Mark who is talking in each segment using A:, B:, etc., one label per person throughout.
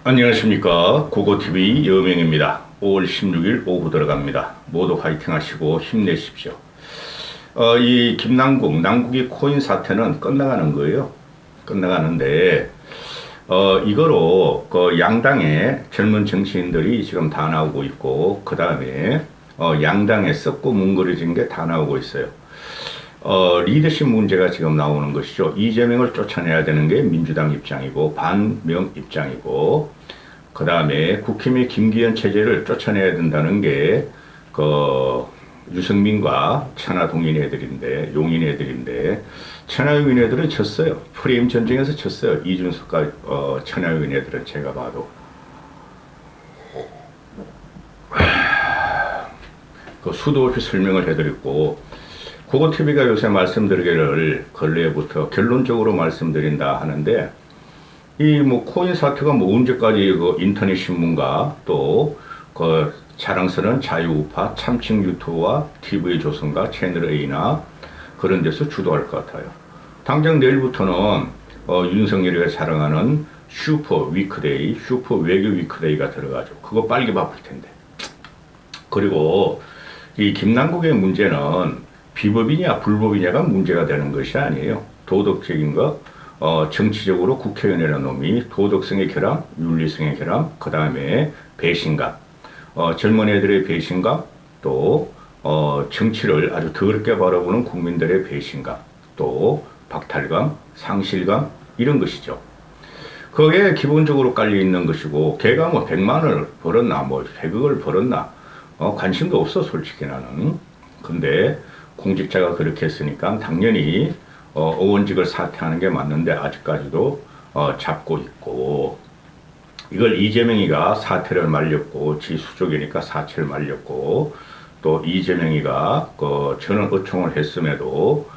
A: 안녕하십니까. 고고TV 여명입니다. 5월 16일 오후 들어갑니다. 모두 화이팅 하시고 힘내십시오. 이 남국이 코인 사태는 끝나가는 거예요. 끝나가는데, 이거로 그 양당의 젊은 정치인들이 지금 다 나오고 있고, 그 다음에 양당에 썩고 뭉그러진 게 다 나오고 있어요. 리더십 문제가 지금 나오는 것이죠. 이재명을 쫓아내야 되는 게 민주당 입장이고 반명 입장이고, 그 다음에 국힘의 김기현 체제를 쫓아내야 된다는 게 유승민과 천하동인 애들인데, 용인 애들인데, 천하용인 애들은 졌어요. 프레임 전쟁에서 졌어요. 이준석과 천하용인 애들은 제가 봐도 수도 없이 설명을 해드렸고, 고고TV가 요새 말씀드리기를 근래부터 결론적으로 말씀드린다 하는데, 이 코인 사태가 언제까지 인터넷 신문과 또 자랑스러운 자유우파 참칭 유튜브와 TV조선과 채널A나 그런 데서 주도할 것 같아요. 당장 내일부터는 윤석열이가 자랑하는 슈퍼 위크데이, 슈퍼 외교 위크데이가 들어가죠. 그거 빨리 바쁠 텐데. 그리고 이 김남국의 문제는 비법이냐 불법이냐가 문제가 되는 것이 아니에요. 도덕적인 것, 정치적으로 국회의원이라는 놈이 도덕성의 결함, 윤리성의 결함, 그 다음에 배신감, 젊은 애들의 배신감, 또 정치를 아주 더럽게 바라보는 국민들의 배신감, 또 박탈감, 상실감, 이런 것이죠. 그게 기본적으로 깔려 있는 것이고, 걔가 100만 원을 벌었나, 100억을 벌었나, 관심도 없어, 솔직히 나는. 근데 공직자가 그렇게 했으니까 당연히 의원직을 사퇴하는 게 맞는데, 아직까지도 잡고 있고, 이걸 이재명이가 사퇴를 말렸고, 지 수족이니까 사퇴를 말렸고, 또 이재명이가 전원 의총을 했음에도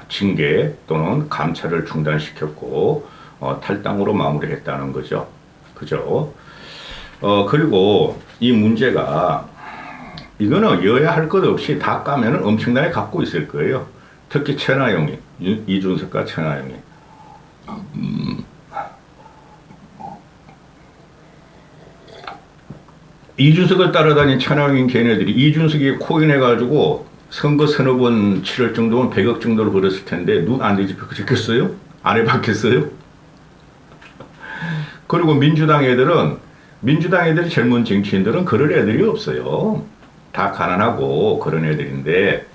A: 징계 또는 감찰을 중단시켰고 탈당으로 마무리했다는 거죠. 그죠? 그리고 이 문제가, 이거는 여야 할 것 없이 다 까면은 엄청나게 갖고 있을 거예요. 특히 천하용이, 이준석과 천하용이. 이준석을 따라다닌 천하용인 걔네들이 이준석이 코인해가지고 선거 서너 번 치를 정도면 100억 정도를 벌었을 텐데 눈 안 뒤집혔겠어요? 안 해봤겠어요? 그리고 민주당 애들이 젊은 정치인들은 그런 애들이 없어요. 다 가난하고 그런 애들인데,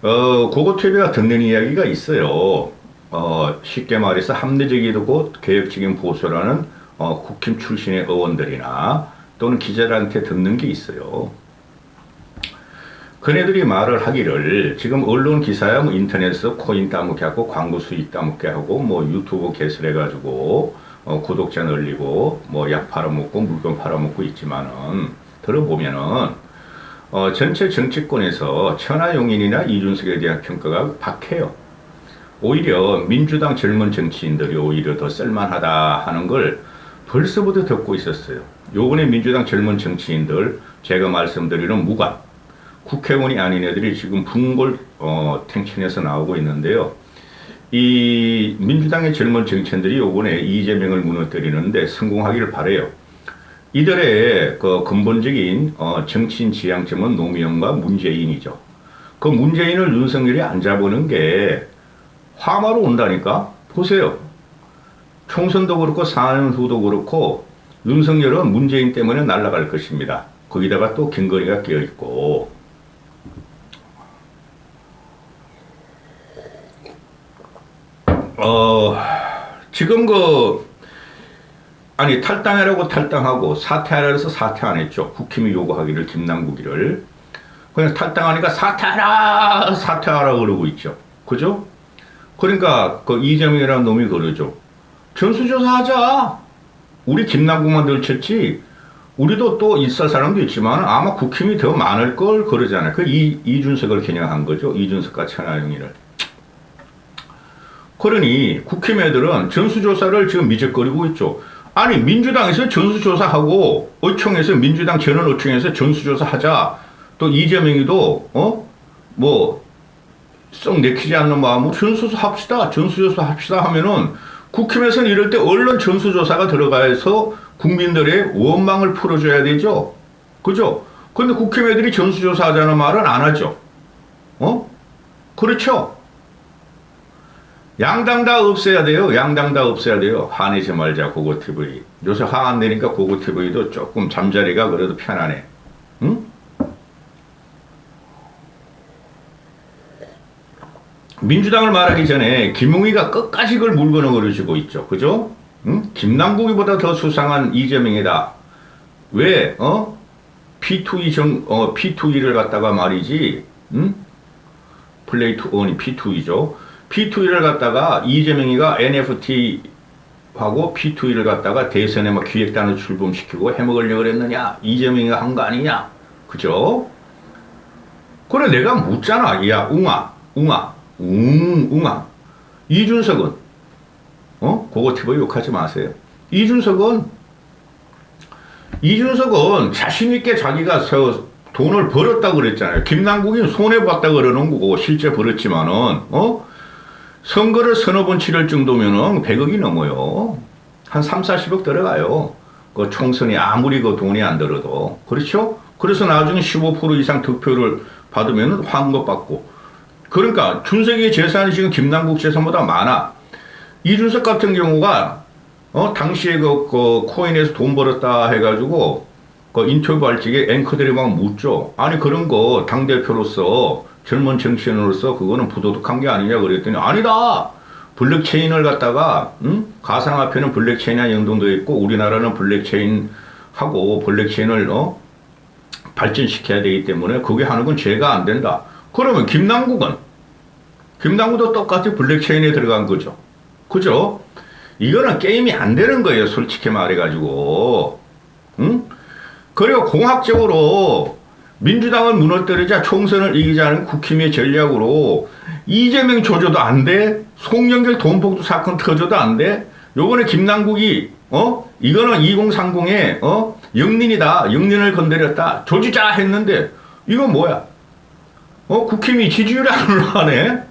A: 고고TV가 듣는 이야기가 있어요. 쉽게 말해서 합리적이고 개혁적인 보수라는 국힘 출신의 의원들이나 또는 기자들한테 듣는 게 있어요. 그네들이 말을 하기를, 지금 언론 기사야 인터넷에서 코인 따먹게 하고 광고 수익 따먹게 하고 유튜브 개설해가지고 구독자 늘리고 약 팔아먹고 물건 팔아먹고 있지만은, 들어보면은 전체 정치권에서 천하용인이나 이준석에 대한 평가가 박해요. 오히려 민주당 젊은 정치인들이 오히려 더 쓸만하다 하는 걸 벌써부터 듣고 있었어요. 요번에 민주당 젊은 정치인들, 제가 말씀드리는 무관, 국회의원이 아닌 애들이 지금 분골 탱천에서 나오고 있는데요. 이 민주당의 젊은 정치인들이 요번에 이재명을 무너뜨리는데 성공하기를 바라요. 이들의 근본적인 정치인 지향점은 노무현과 문재인이죠. 그 문재인을 윤석열이 안 잡으는 게 화마로 온다니까? 보세요. 총선도 그렇고 4년 후도 그렇고 윤석열은 문재인 때문에 날아갈 것입니다. 거기다가 또 김건희가 끼어있고. 지금 탈당하라고 탈당하고 사퇴하라 해서 사퇴 안 했죠. 국힘이 요구하기를, 김남국이를. 그냥 탈당하니까 사퇴하라 그러고 있죠. 그죠? 그러니까 이재명이라는 놈이 그러죠. 전수조사 하자. 우리 김남국만 들쳤지, 우리도 또 있을 사람도 있지만 아마 국힘이 더 많을 걸 그러잖아요. 이준석을 겨냥한 거죠. 이준석과 천하용인을. 그러니 국힘 애들은 전수조사를 지금 미적거리고 있죠. 아니, 민주당에서 전수조사하고 의총에서, 민주당 전원 의총에서 전수조사하자. 또 이재명이도 썩 내키지 않는 마음으로 전수조사 합시다 하면은 국힘에서는 이럴 때 언론 전수조사가 들어가서 국민들의 원망을 풀어줘야 되죠. 그죠? 근데 국힘 애들이 전수조사 하자는 말은 안 하죠. 그렇죠? 양당 다 없애야 돼요. 양당 다 없애야 돼요. 화내지 말자, 고고TV. 요새 화 안 내니까 고고TV도 조금 잠자리가 그래도 편하네. 응? 민주당을 말하기 전에 김웅이가 끝까지 그걸 물건을 걸어주고 있죠. 그죠? 응? 김남국이보다 더 수상한 이재명이다. 왜? P2E를 갖다가 말이지, 응? 플레이 투 원이 P2E죠. P2E를 갖다가 이재명이가 NFT하고 P2E를 갖다가 대선에 막 기획단을 출범시키고 해먹으려고 그랬느냐? 이재명이가 한 거 아니냐? 그죠? 그래, 내가 묻잖아. 야, 웅아. 이준석은, 고고TV 욕하지 마세요. 이준석은 자신있게 자기가 돈을 벌었다고 그랬잖아요. 김남국이 손해봤다고 그러는 거고, 실제 벌었지만은, 선거를 서너 번 치를 정도면은 100억이 넘어요. 한 3, 40억 들어가요. 그 총선이 아무리 그 돈이 안 들어도. 그렇죠? 그래서 나중에 15% 이상 득표를 받으면 환급 받고. 그러니까 준석이의 재산이 지금 김남국 재산보다 많아. 이준석 같은 경우가 당시에 그 코인에서 돈 벌었다 해가지고 그 인터뷰할 적에 앵커들이 막 묻죠. 아니 그런 거 당대표로서 젊은 정치인으로서 그거는 부도덕한 게 아니냐 그랬더니 아니다. 블록체인을 갖다가 가상화폐는 블록체인이랑 연동되어 있고 우리나라는 블록체인하고 블록체인을 발전시켜야 되기 때문에 그게 하는 건 죄가 안 된다. 그러면 김남국도 똑같이 블록체인에 들어간 거죠. 그죠? 이거는 게임이 안 되는 거예요. 솔직히 말해가지고. 응? 그리고 공학적으로 민주당을 무너뜨리자 총선을 이기자는 국힘의 전략으로 이재명 조져도 안 돼. 송영길 돈복도 사건 터져도 안 돼. 요번에 김남국이 이거는 2030의 영린이다. 영린을 건드렸다. 조지자 했는데 이건 뭐야? 국힘이 지지율이 안 올라가네.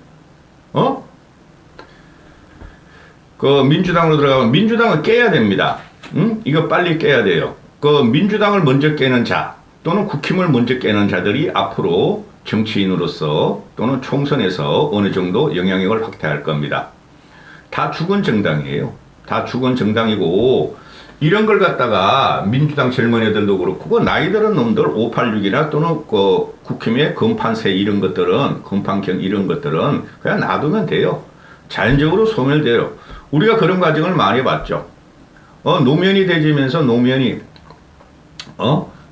A: 그 민주당으로 들어가면 민주당은 깨야 됩니다. 이거 빨리 깨야 돼요. 그 민주당을 먼저 깨는 자 또는 국힘을 먼저 깨는 자들이 앞으로 정치인으로서 또는 총선에서 어느 정도 영향력을 확대할 겁니다. 다 죽은 정당이에요. 다 죽은 정당이고 이런 걸 갖다가 민주당 젊은 애들도 그렇고 그 나이 들은 놈들 586이나 또는 그 국힘의 건판세 이런 것들은 건판경 이런 것들은 그냥 놔두면 돼요. 자연적으로 소멸돼요. 우리가 그런 과정을 많이 봤죠. 노면이 되지면서 노면이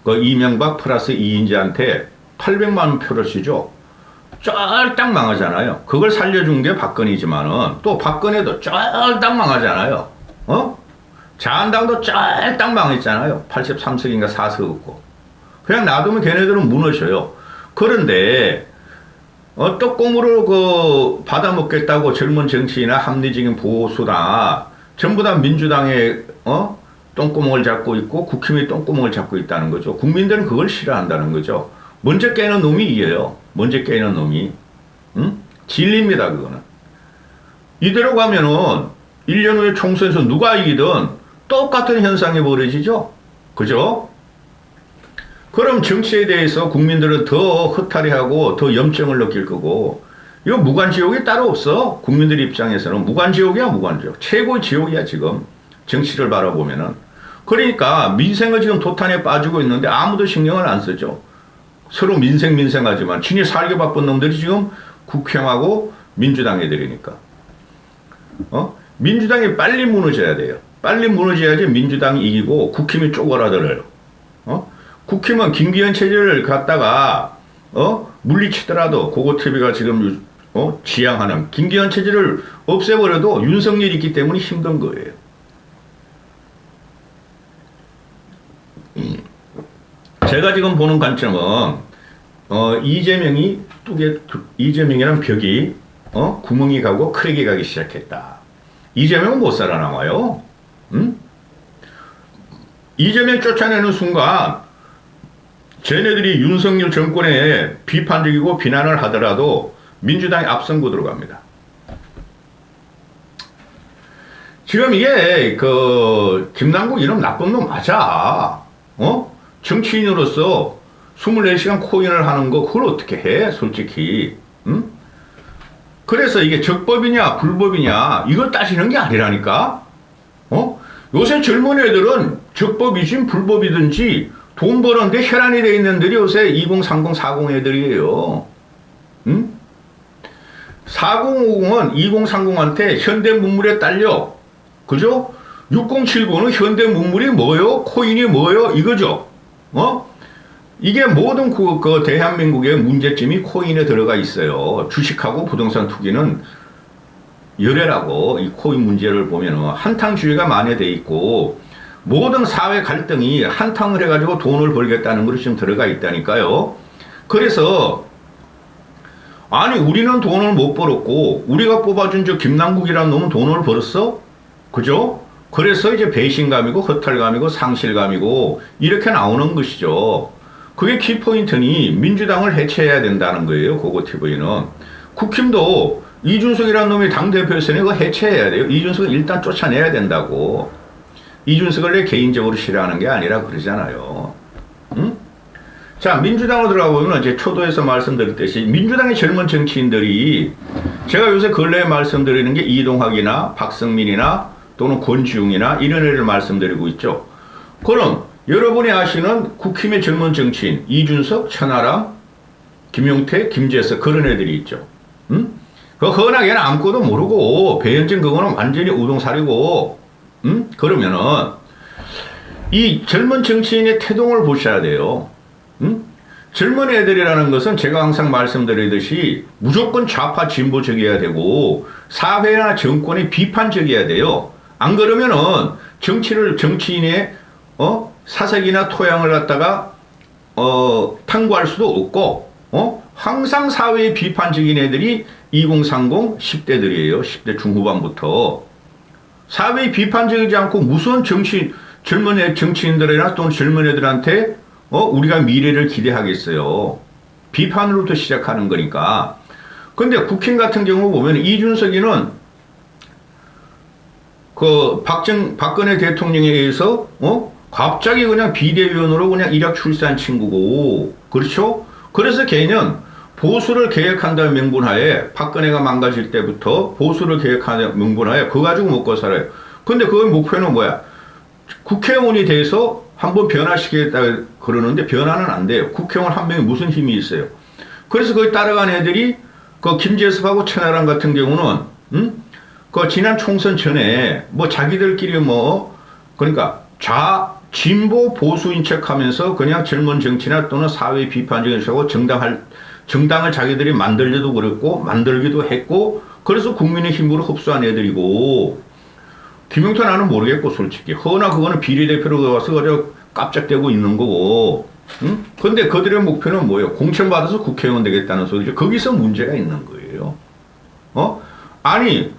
A: 그 이명박 플러스 이인재한테 800만 원 표를 쓰죠. 쫄딱 망하잖아요. 그걸 살려준 게 박근혜지만은 또 박근혜도 쫄딱 망하잖아요. 자한당도 쫄딱 망했잖아요. 83석인가 4석 없고. 그냥 놔두면 걔네들은 무너져요. 그런데 떡고물을 받아먹겠다고 젊은 정치인이나 합리적인 보수나 전부 다 민주당의 똥구멍을 잡고 있고 국힘이 똥구멍을 잡고 있다는 거죠. 국민들은 그걸 싫어한다는 거죠. 먼저 깨는 놈이 이겨요. 먼저 깨는 놈이. 진리입니다, 그거는. 이대로 가면은 1년 후에 총선에서 누가 이기든 똑같은 현상이 벌어지죠. 그죠? 그럼 정치에 대해서 국민들은 더 허탈해하고 더 염증을 느낄 거고 이거 무관지옥이 따로 없어. 국민들 입장에서는 무관지옥이야. 무관지옥. 최고의 지옥이야 지금. 정치를 바라보면은. 그러니까 민생은 지금 도탄에 빠지고 있는데 아무도 신경을 안 쓰죠. 서로 민생하지만 진이 살기 바쁜 놈들이 지금 국힘하고 민주당 애들이니까. 민주당이 빨리 무너져야 돼요. 빨리 무너져야지 민주당이 이기고 국힘이 쪼그라들어요. 국힘은 김기현 체제를 갖다가 물리치더라도 고고TV가 지금 지향하는 김기현 체제를 없애버려도 윤석열이 있기 때문에 힘든 거예요. 제가 지금 보는 관점은 이재명이란 벽이 구멍이 가고 크랙이 가기 시작했다. 이재명은 못 살아남아요. 이재명 쫓아내는 순간 쟤네들이 윤석열 정권에 비판적이고 비난을 하더라도 민주당이 앞선고 들어갑니다. 지금 이게 김남국 이놈 나쁜 놈 맞아. 정치인으로서 24시간 코인을 하는 거 그걸 어떻게 해? 솔직히. 응? 그래서 이게 적법이냐 불법이냐 이걸 따지는 게 아니라니까. 요새 젊은 애들은 적법이든 불법이든지 돈 버는데 혈안이 돼 있는 애들이 요새 2030, 40 애들이에요. 응? 4050은 2030한테 현대문물에 딸려. 그죠? 6079는 현대문물이 뭐요? 코인이 뭐요? 이거죠. 이게 모든 그 대한민국의 문제점이 코인에 들어가 있어요. 주식하고 부동산 투기는 열애라고 이 코인 문제를 보면은 한탕주의가 만연돼 있고 모든 사회 갈등이 한탕을 해가지고 돈을 벌겠다는 것이 지금 들어가 있다니까요. 그래서 아니 우리는 돈을 못 벌었고 우리가 뽑아준 저 김남국이라는 놈은 돈을 벌었어? 그죠? 그래서 이제 배신감이고 허탈감이고 상실감이고 이렇게 나오는 것이죠. 그게 키포인트니 민주당을 해체해야 된다는 거예요. 고고TV는. 국힘도 이준석이라는 놈이 당대표였으니 그거 해체해야 돼요. 이준석은 일단 쫓아내야 된다고. 이준석을 내 개인적으로 싫어하는 게 아니라 그러잖아요. 응? 자, 민주당으로 들어가 보면 이제 초도에서 말씀드렸듯이 민주당의 젊은 정치인들이 제가 요새 근래에 말씀드리는 게 이동학이나 박성민이나 또는 권지웅이나 이런 애를 말씀드리고 있죠. 그럼 여러분이 아시는 국힘의 젊은 정치인 이준석, 천하람, 김용태, 김재석 그런 애들이 있죠. 응? 그 허나게는 아무것도 모르고 배현진 그거는 완전히 우동살이고 그러면은 이 젊은 정치인의 태동을 보셔야 돼요. 젊은 애들이라는 것은 제가 항상 말씀드리듯이 무조건 좌파 진보적이어야 되고 사회나 정권에 비판적이어야 돼요. 안 그러면은 정치인의 사색이나 토양을 갖다가 탐구할 수도 없고 항상 사회에 비판적인 애들이 2030 10대들이에요. 10대 중후반부터. 사회에 비판적이지 않고 무슨 젊은 정치인들이나 또는 젊은 애들한테 우리가 미래를 기대하겠어요. 비판으로부터 시작하는 거니까. 근데 국힘 같은 경우 보면 이준석이는 박근혜 대통령에 의해서 갑자기 그냥 비대위원으로 그냥 일약 출세한 친구고, 그렇죠? 그래서 걔는 보수를 계획한다는 명분하에 박근혜가 망가질 때부터 보수를 계획하는 명분하에 그거 가지고 먹고 살아요. 근데 그 목표는 뭐야? 국회의원이 돼서 한번 변화시키겠다 그러는데 변화는 안 돼요. 국회의원 한 명이 무슨 힘이 있어요. 그래서 거기 따라간 애들이 그 김재섭하고 천하람 같은 경우는 그 지난 총선 전에 뭐 자기들끼리 그러니까 진보 보수인 척하면서 그냥 젊은 정치나 또는 사회 비판적인 척하고 정당을 자기들이 만들려도 그랬고 만들기도 했고 그래서 국민의 힘으로 흡수한 애들이고 김용태 나는 모르겠고 솔직히 허나 그거는 비례대표로 가서 그저 깜짝대고 있는 거고 근데 그들의 목표는 뭐예요? 공천받아서 국회의원 되겠다는 소리죠. 거기서 문제가 있는 거예요. 아니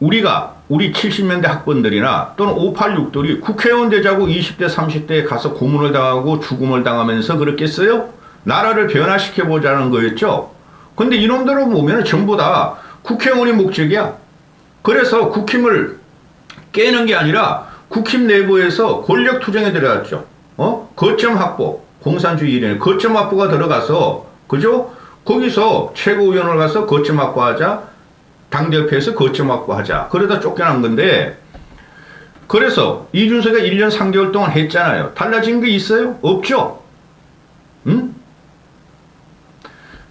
A: 우리 70년대 학번들이나 또는 586들이 국회의원 되자고 20대 30대에 가서 고문을 당하고 죽음을 당하면서 그랬겠어요? 나라를 변화시켜보자는 거였죠. 근데 이놈들은 보면 전부 다 국회의원이 목적이야. 그래서 국힘을 깨는 게 아니라 국힘 내부에서 권력 투쟁에 들어갔죠. 거점 확보, 공산주의 이래 거점 확보가 들어가서 그죠? 거기서 최고위원을 가서 거점 확보하자. 당대표에서 거점 확보하자. 그러다 쫓겨난 건데 그래서 이준석이 1년 3개월 동안 했잖아요. 달라진 게 있어요? 없죠?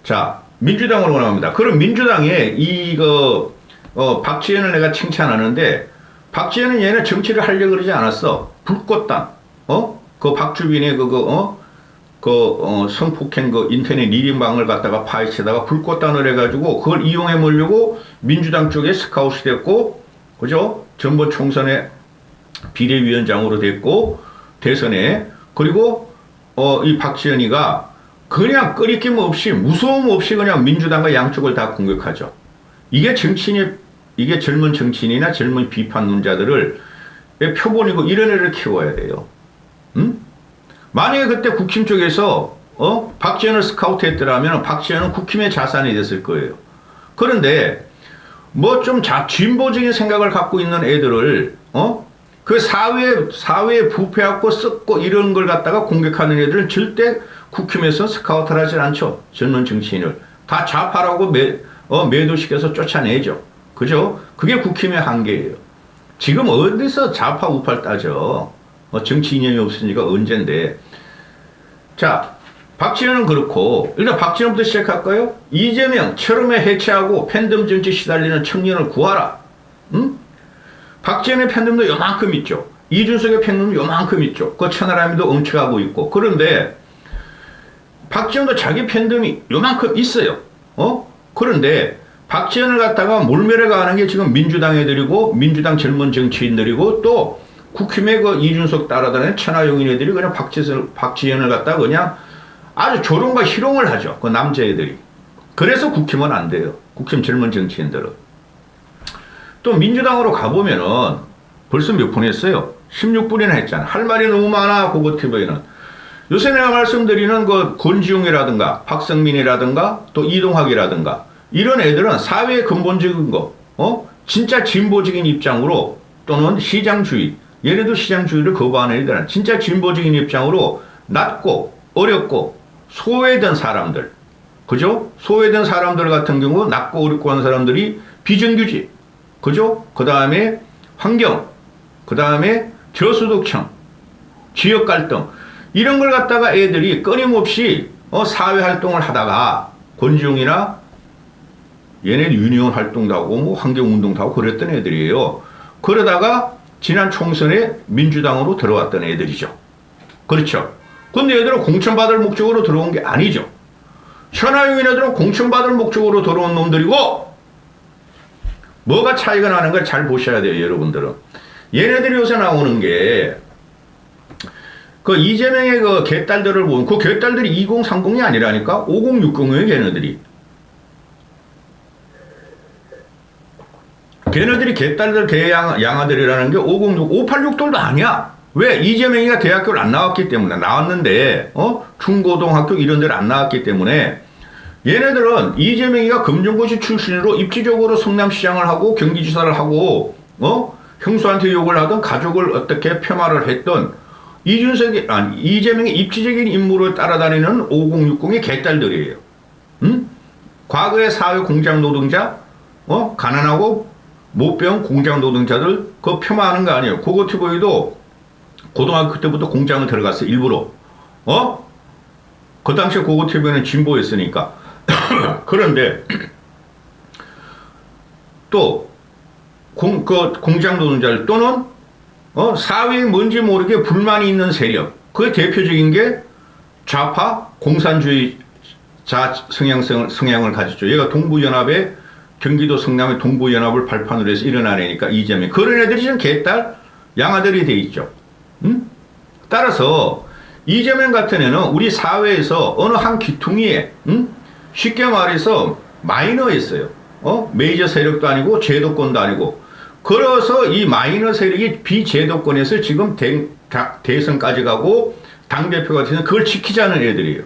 A: 자, 민주당으로 나옵니다. 그럼 민주당에 박지원을 내가 칭찬하는데 박지원은 얘는 정치를 하려고 그러지 않았어. 불꽃당. 그 박주빈의 성폭행 인터넷 리딩방을 갖다가 파헤치다가 불꽃단을 해가지고 그걸 이용해 보려고 민주당 쪽에 스카웃이 됐고, 그죠? 전번 총선에 비례위원장으로 됐고, 대선에, 그리고, 이 박지원이가 그냥 끄리낌 없이, 무서움 없이 그냥 민주당과 양쪽을 다 공격하죠. 이게 젊은 정치인이나 젊은 비판론자들을 표본이고 이런 애를 키워야 돼요. 만약에 그때 국힘 쪽에서 박지원을 스카우트 했더라면 박지원은 국힘의 자산이 됐을 거예요. 그런데 뭐 좀 진보적인 생각을 갖고 있는 애들을, 그 사회에 부패하고 썩고 이런 걸 갖다가 공격하는 애들은 절대 국힘에서 스카우트를 하진 않죠. 젊은 정치인을. 다 좌파라고 매도시켜서 쫓아내죠. 그죠? 그게 국힘의 한계예요. 지금 어디서 좌파 우파를 따져? 정치 이념이 없으니까 언젠데. 자, 박지원은 그렇고, 일단 박지원부터 시작할까요? 이재명, 철음에 해체하고 팬덤 정치 시달리는 청년을 구하라. 응? 박지원의 팬덤도 요만큼 있죠. 이준석의 팬덤도 요만큼 있죠. 그 천하람이도 엉쳐가고 있고. 그런데 박지원도 자기 팬덤이 요만큼 있어요. 그런데 박지원을 갖다가 몰매를 가는 게 지금 민주당 애들이고 민주당 젊은 정치인들이고 또 국힘의 그 이준석 따라다니는 천하용인 애들이 그냥 박지원을 갖다가 그냥 아주 조롱과 희롱을 하죠. 그 남자애들이. 그래서 국힘은 안 돼요. 국힘 젊은 정치인들은. 또 민주당으로 가보면은 벌써 몇 분 했어요? 16분이나 했잖아. 할 말이 너무 많아, 고고TV는. 요새 내가 말씀드리는 그 권지웅이라든가 박성민이라든가 또 이동학이라든가 이런 애들은 사회의 근본적인 거, 진짜 진보적인 입장으로 또는 시장주의, 얘네도 시장주의를 거부하는 애들은 진짜 진보적인 입장으로 낮고 어렵고 소외된 사람들, 그죠? 소외된 사람들 같은 경우 낮고 어렵고 한 사람들이 비정규직, 그죠? 그 다음에 환경, 그 다음에 저소득층, 지역 갈등, 이런 걸 갖다가 애들이 끊임없이 사회 활동을 하다가 권지웅이나 얘네 유니온 활동도 하고 뭐 환경운동도 하고 그랬던 애들이에요. 그러다가 지난 총선에 민주당으로 들어왔던 애들이죠. 그렇죠. 근데 얘들은 공천받을 목적으로 들어온 게 아니죠. 천하용인 애들은 공천받을 목적으로 들어온 놈들이고 뭐가 차이가 나는 걸 잘 보셔야 돼요, 여러분들은. 얘네들이 요새 나오는 게 그 이재명의 그 개딸들을 보면 그 개딸들이 2030이 아니라니까 5060이에요, 걔네들이. 걔네들이 개딸들, 개양아들이라는 게 506, 586들도 아니야. 왜? 이재명이가 대학교를 안 나왔기 때문에. 나왔는데, 중고등학교 이런 데를 안 나왔기 때문에 얘네들은 이재명이가 금정고시 출신으로 입지적으로 성남시장을 하고 경기지사를 하고, 형수한테 욕을 하던 가족을 어떻게 폄하를 했던 이재명의 입지적인 인물을 따라다니는 5060의 개딸들이에요. 응? 과거의 사회 공장 노동자, 가난하고 못 배운 공장 노동자들, 그거 폄하하는 거 아니에요. 고고TV도 고등학교 때부터 공장을 들어갔어요, 일부러. 그 당시에 고고TV는 진보였으니까. 그런데, 또, 공장 노동자들 또는, 사회에 뭔지 모르게 불만이 있는 세력. 그 대표적인 게 좌파 공산주의자 성향을 가졌죠. 얘가 동부연합의 경기도 성남의 동부연합을 발판으로 해서 일어난 애니까 이재명. 그런 애들이 지금 개딸 양아들이 돼 있죠. 따라서 이재명 같은 애는 우리 사회에서 어느 한 귀퉁이에 쉽게 말해서 마이너였어요. 메이저 세력도 아니고 제도권도 아니고. 그래서 이 마이너 세력이 비제도권에서 지금 대선까지 가고 당대표가 되는 그걸 지키자는 애들이에요.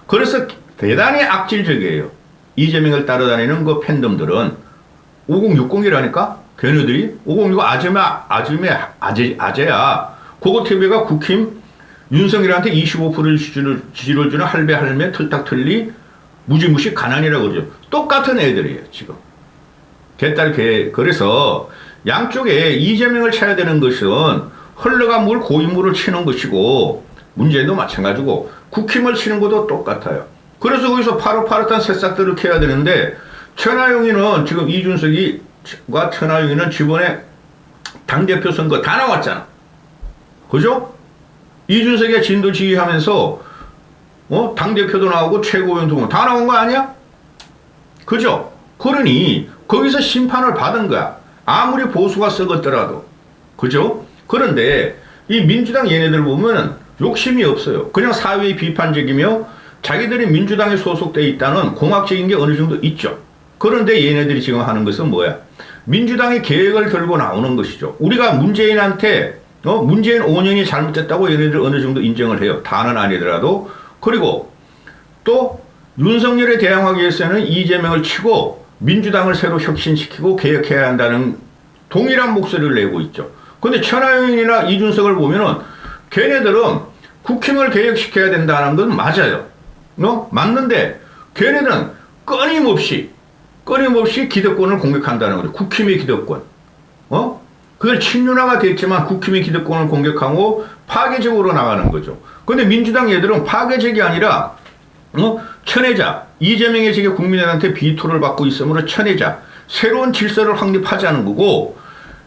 A: 그래서 대단히 악질적이에요. 이재명을 따라다니는 그 팬덤들은 5060이라니까? 걔네들이 5060 아재야. 고고TV가 국힘 윤석열한테 25% 지지를 주는 할배 틀딱틀리 무지무시 가난이라고 그러죠. 똑같은 애들이에요, 지금. 그래서 양쪽에 이재명을 쳐야 되는 것은 흘러간 물 고인물을 치는 것이고 문재인도 마찬가지고 국힘을 치는 것도 똑같아요. 그래서 거기서 파릇파릇한 새싹들을 캐야 되는데 천하용인은 지금 이준석이과 천하용인은 지번에 당대표 선거 다 나왔잖아. 그죠? 이준석이 진도 지휘하면서 당대표도 나오고 최고위원도 다 나온 거 아니야? 그죠? 그러니 거기서 심판을 받은 거야. 아무리 보수가 썩었더라도. 그죠? 그런데 이 민주당 얘네들 보면 욕심이 없어요. 그냥 사회에 비판적이며 자기들이 민주당에 소속돼 있다는 공학적인 게 어느 정도 있죠. 그런데 얘네들이 지금 하는 것은 뭐야? 민주당의 계획을 들고 나오는 것이죠. 우리가 문재인한테 문재인 5년이 잘못됐다고 얘네들 어느 정도 인정을 해요. 다는 아니더라도. 그리고 또 윤석열에 대항하기 위해서는 이재명을 치고 민주당을 새로 혁신시키고 개혁해야 한다는 동일한 목소리를 내고 있죠. 근데 천하용인이나 이준석을 보면은 걔네들은 국힘을 개혁시켜야 된다는 건 맞아요. 맞는데 걔네들은 끊임없이 기득권을 공격한다는 거죠. 국힘의 기득권. 그걸 친윤화가 됐지만 국힘의 기득권을 공격하고 파괴적으로 나가는 거죠. 근데 민주당 얘들은 파괴적이 아니라 천혜자, 이재명의 지금 국민들한테 비토를 받고 있으므로 천혜자, 새로운 질서를 확립하자는 거고,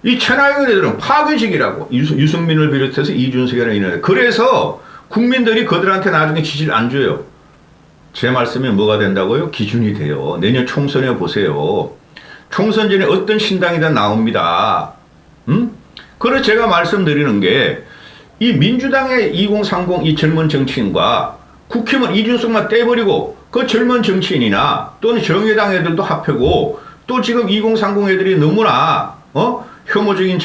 A: 이 천하용 애들은 파괴적이라고, 유승민을 비롯해서 이준석이나 이런. 그래서 국민들이 그들한테 나중에 지지를 안 줘요. 제 말씀이 뭐가 된다고요? 기준이 돼요. 내년 총선에 보세요. 총선 전에 어떤 신당이든 나옵니다. 그래서 제가 말씀드리는 게, 이 민주당의 2030 이 젊은 정치인과 국힘은 이준석만 떼버리고 그 젊은 정치인이나 또는 정의당 애들도 합해고 또 지금 2030 애들이 너무나 혐오적인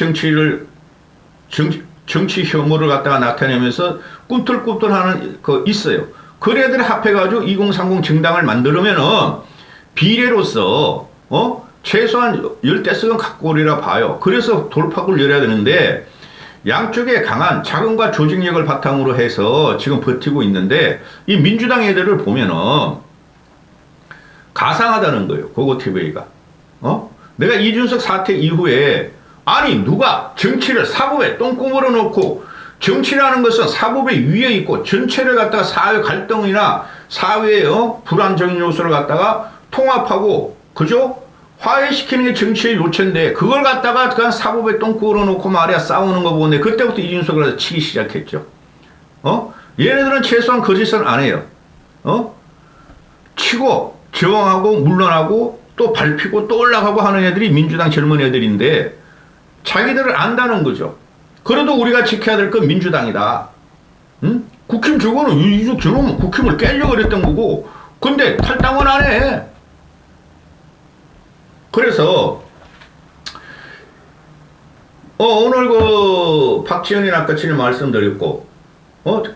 A: 정치 혐오를 갖다가 나타내면서 꿈틀꿈틀하는 거 있어요. 그 애들 합해가지고 2030 정당을 만들면은 비례로서 최소한 열대석은 갖고 오리라 봐요. 그래서 돌파구를 열어야 되는데 양쪽에 강한 자금과 조직력을 바탕으로 해서 지금 버티고 있는데 이 민주당 애들을 보면은 가상하다는 거예요. 고고TV가. 내가 이준석 사태 이후에 아니 누가 정치를 사법에 똥구멍으로 넣고 정치라는 것은 사법의 위에 있고 전체를 갖다가 사회 갈등이나 사회의 불안정인 요소를 갖다가 통합하고 그죠? 화해시키는 게 정치의 요체인데 그걸 갖다가 그냥 사법에 똥구멍으로 놓고 말이야 싸우는 거 보는데 그때부터 이준석을 치기 시작했죠. 얘네들은 최소한 거짓은 안 해요. 치고 저항하고 물러나고 또 밟히고 또 올라가고 하는 애들이 민주당 젊은 애들인데 자기들을 안다는 거죠. 그래도 우리가 지켜야 될 건 민주당이다. 국힘 저거는 이준석 저놈은 국힘을 깨려고 그랬던 거고 근데 탈당은 안 해. 그래서 오늘 그 박지원이 아까 전에 말씀드렸고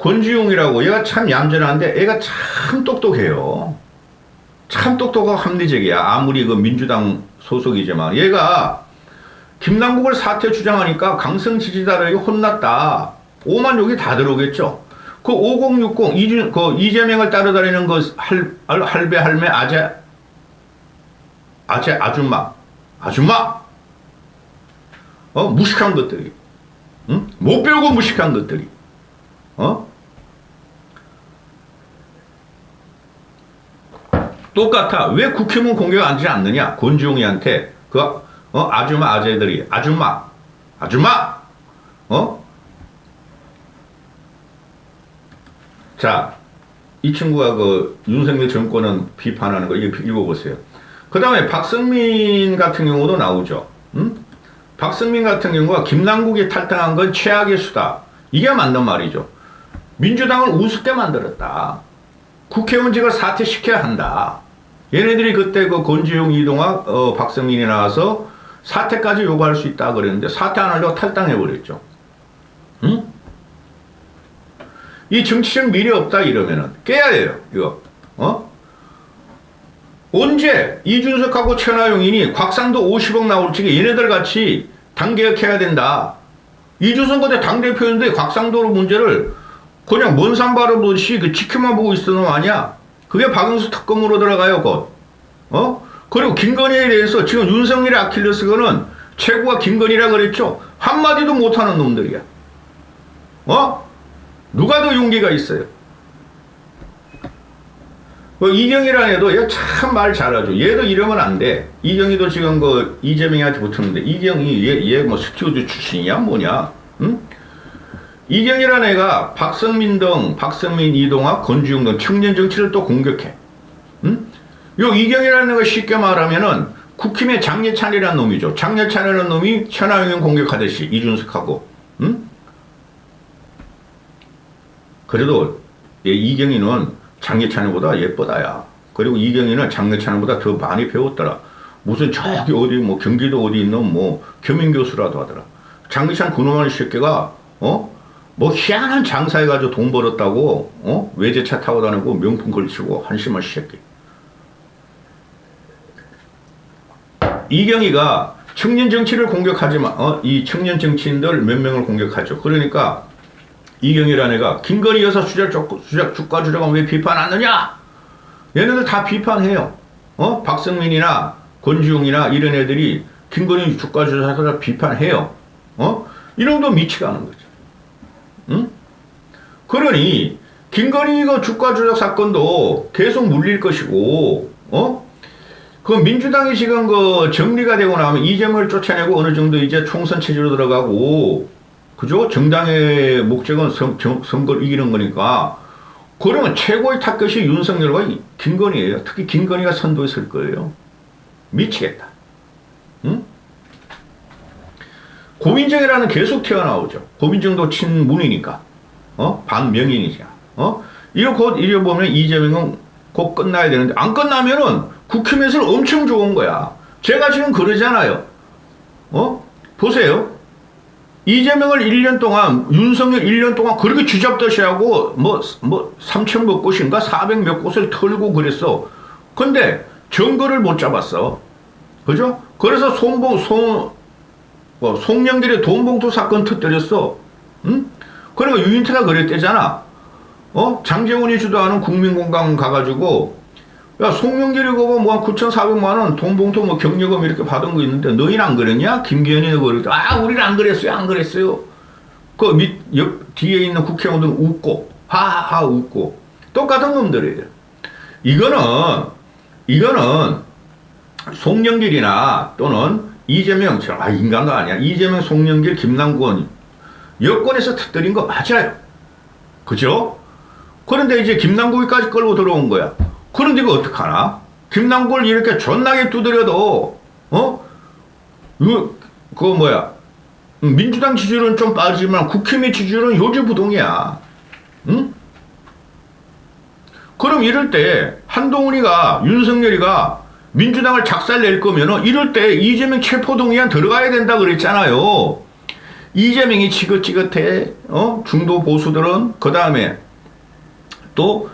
A: 권지웅이라고 얘가 참 얌전한데 얘가 참 똑똑해요. 참 똑똑하고 합리적이야. 아무리 그 민주당 소속이지만 얘가 김남국을 사퇴 주장하니까 강성 지지자들에게 혼났다. 오만 욕이 다 들어오겠죠. 그 5060 이재명을 따라다니는 그 할배 할매 아줌마 무식한 것들이 못 배우고 무식한 것들이 똑같아. 왜 국힘은 공격 안 하지 않느냐 권지웅이한테 아줌마 아재들이 아줌마 자, 이 친구가 그 윤석열 정권은 비판하는 거 이거 읽어보세요. 그 다음에 박성민 같은 경우도 나오죠. 박성민 같은 경우가 김남국이 탈당한 건 최악의 수다. 이게 맞는 말이죠. 민주당을 우습게 만들었다. 국회의원직을 사퇴시켜야 한다. 얘네들이 그때 그 권지웅, 이동학, 박성민이 나와서 사퇴까지 요구할 수 있다 그랬는데 사퇴 안 하려고 탈당해버렸죠. 이 정치적 미래 없다 이러면은 깨야 해요. 이거. 언제 이준석하고 천하용인이 곽상도 50억 나올 적에 얘네들 같이 당개혁해야 된다. 이준석 그때 당대표인데 곽상도 문제를 그냥 먼 산 바라보듯이 그 지켜만 보고 있었는 거 아니야? 그게 박영수 특검으로 들어가요, 곧. 그리고 김건희에 대해서 지금 윤석열의 아킬레스건은 최고가 김건희라 그랬죠? 한마디도 못하는 놈들이야. 누가 더 용기가 있어요? 이경이라는 애도 얘 참 말 잘하죠. 얘도 이러면 안 돼. 이경이도 지금 그 이재명한테 붙었는데 이경이 얘 뭐 스튜디오 출신이야 뭐냐? 이경이라는 애가 박성민, 이동학, 권지웅 등 청년 정치를 또 공격해. 요 이경이라는 애가 쉽게 말하면은 국힘의 장예찬이라는 놈이죠. 장예찬이라는 놈이 천하용인 공격하듯이 이준석하고. 그래도 이경이는 장예찬보다 예쁘다야. 그리고 이경이는 장예찬보다 더 많이 배웠더라. 무슨 저기 어디 뭐 경기도 어디 있는 뭐 겸임교수라도 하더라. 장예찬 그놈의 새끼가 뭐 희한한 장사해가지고 돈 벌었다고 외제차 타고 다니고 명품 걸치고 한심한 새끼. 이경희가 청년 정치를 공격하지만 이 청년 정치인들 몇 명을 공격하죠. 그러니까 이경희라는 애가 김건희 여사 주가 조작은 왜 비판 안 하느냐? 얘네들 다 비판해요. 박성민이나 권지웅이나 이런 애들이 김건희 주가 조작을 비판해요. 이놈도 미치가 않은 거죠. 응? 그러니 김건희 그 주가 조작 사건도 계속 물릴 것이고, 그 민주당이 지금 그 정리가 되고 나면 이재명을 쫓아내고 어느 정도 이제 총선 체제로 들어가고, 그죠? 정당의 목적은 선거를 이기는 거니까. 그러면 최고의 타겟이 윤석열과 김건희예요. 특히 김건희가 선도에 설 거예요. 미치겠다. 응? 고민정이라는 계속 튀어나오죠. 고민정도 친문이니까. 반명인이잖아. 이거 곧 보면 이재명은 곧 끝나야 되는데, 안 끝나면은 국힘에서는 엄청 좋은 거야. 제가 지금 그러잖아요. 보세요. 이재명을 1년 동안, 윤석열 1년 동안 그렇게 쥐잡듯이 하고, 3천 몇 곳인가 400 몇 곳을 털고 그랬어. 근데 증거를 못 잡았어. 그죠? 그래서 송영길의 돈봉투 사건 터뜨렸어. 응? 그러니까 유인태가 그랬대잖아. 장재원이 주도하는 국민공감 가가지고, 야, 송영길이 그거 뭐 9,400만원 돈봉투 뭐 경력금 이렇게 받은 거 있는데 너희는 안 그랬냐? 김기현이가 그랬대. 우리는 안 그랬어요. 안 그랬어요. 그 뒤에 있는 국회의원들은 웃고, 하하하 웃고. 똑같은 놈들이에요. 이거는 송영길이나 또는 이재명, 인간도 아니야. 이재명, 송영길, 김남권 여권에서 터뜨린 거 맞아요. 그죠? 그런데 이제 김남국이까지 끌고 들어온 거야. 그런데 이거 어떡하나? 김남국을 이렇게 존나게 두드려도, 민주당 지지율은 좀 빠지지만 국힘의 지지율은 요지부동이야. 응? 그럼 이럴 때 한동훈이가, 윤석열이가 민주당을 작살낼 거면은 이럴 때 이재명 체포동의안 들어가야 된다 그랬잖아요. 이재명이 지긋지긋해. 중도 보수들은 그 다음에 또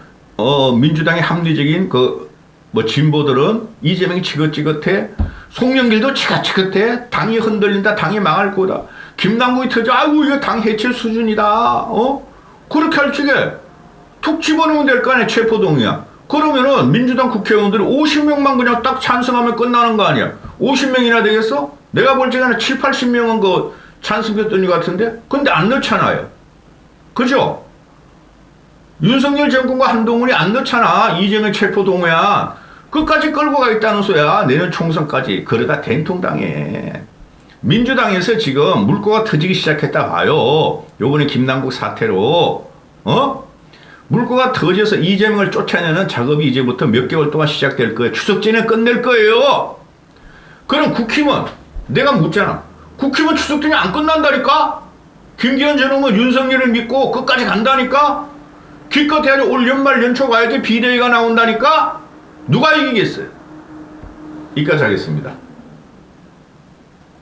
A: 민주당의 합리적인 진보들은 이재명이 지긋지긋해. 송영길도 지긋지긋해. 당이 흔들린다. 당이 망할 거다. 김남국이 터져. 이거 당 해칠 수준이다. 그렇게 할 적에 툭 집어넣으면 될 거 아니야. 체포동의안. 그러면은 민주당 국회의원들이 50명만 그냥 딱 찬성하면 끝나는 거 아니야. 50명이나 되겠어? 내가 볼 적에는 7, 80명은 찬성했던 것 같은데? 근데 안 넣잖아요. 그죠? 윤석열 정권과 한동훈이 안 넣잖아. 이재명 체포동의안. 끝까지 끌고 가겠다는 소야. 내년 총선까지. 그러다 된통당해. 민주당에서 지금 물꼬가 터지기 시작했다 봐요. 요번에 김남국 사태로. 물꼬가 터져서 이재명을 쫓아내는 작업이 이제부터 몇 개월 동안 시작될 거예요. 추석 전에 끝낼 거예요. 그럼 국힘은 내가 묻잖아. 국힘은 추석 전에 안 끝난다니까? 김기현 저놈은 윤석열을 믿고 끝까지 간다니까? 기껏 해야지 올 연말 연초 가야지 비대위가 나온다니까? 누가 이기겠어요? 여기까지 하겠습니다.